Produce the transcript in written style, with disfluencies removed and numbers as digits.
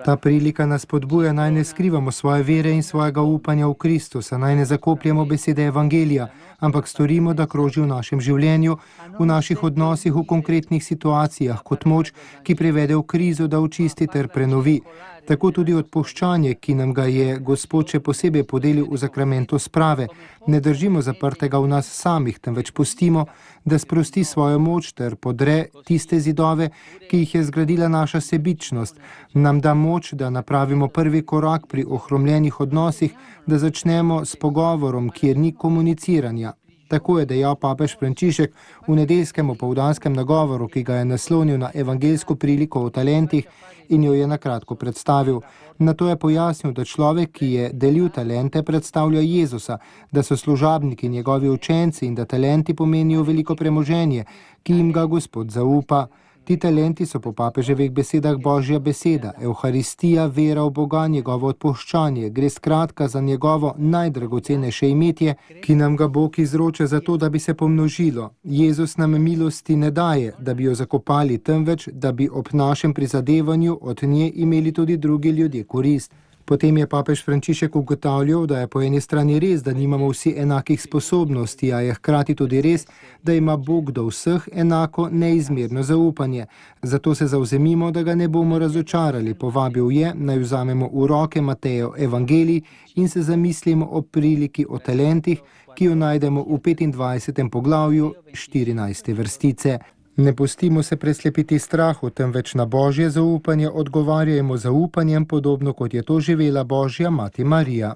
Ta prilika nas spodbuja, naj ne skrivamo svoje vere in svojega upanja v Kristusa, naj ne zakopljamo besede evangelija, ampak storimo, da kroži v našem življenju, v naših odnosih, v konkretnih situacijah, kot moč, ki privede v krizo, da očisti ter prenovi. Tako tudi odpuščanje, ki nam ga je Gospod še posebej podelil v zakramentu sprave. Ne držimo zaprtega v nas samih, temveč pustimo, da sprosti svojo moč ter podre tiste zidove, ki jih je zgradila naša sebičnost. Nam da moč, da napravimo prvi korak pri ohromljenih odnosih, da začnemo s pogovorom, kjer ni komuniciranja. Tako je dejal papež Frančišek v nedeljskem opoldanskem nagovoru, ki ga je naslonil na evangeljsko priliko o talentih in jo je na kratko predstavil. Nato je pojasnil, da človek, ki je delil talente, predstavlja Jezusa, da so služabniki njegovi učenci in da talenti pomenijo veliko premoženje, ki jim ga Gospod zaupa. Ti talenti so po papeževih besedah Božja beseda, Evharistija, vera v Boga, njegovo odpuščanje. Gre skratka za njegovo najdragocenejše imetje, ki nam ga Bog izroča zato, da bi se pomnožilo. Jezus nam milosti ne daje, da bi jo zakopali, temveč, da bi ob našem prizadevanju od nje imeli tudi drugi ljudje korist. Potem je papež Frančišek ugotavljal, da je po eni strani res, da nimamo vsi enakih sposobnosti, a je hkrati tudi res, da ima Bog do vseh enako neizmerno zaupanje. Zato se zavzemimo, da ga ne bomo razočarali. Povabil je, naj vzamemo v roke Matejev evangelij in se zamislimo o priliki o talentih, ki jo najdemo v 25. poglavju 14. vrstice. Ne pustimo se preslepiti strahu, temveč na Božje zaupanje odgovarjajmo zaupanjem, podobno kot je to živela Božja mati Marija.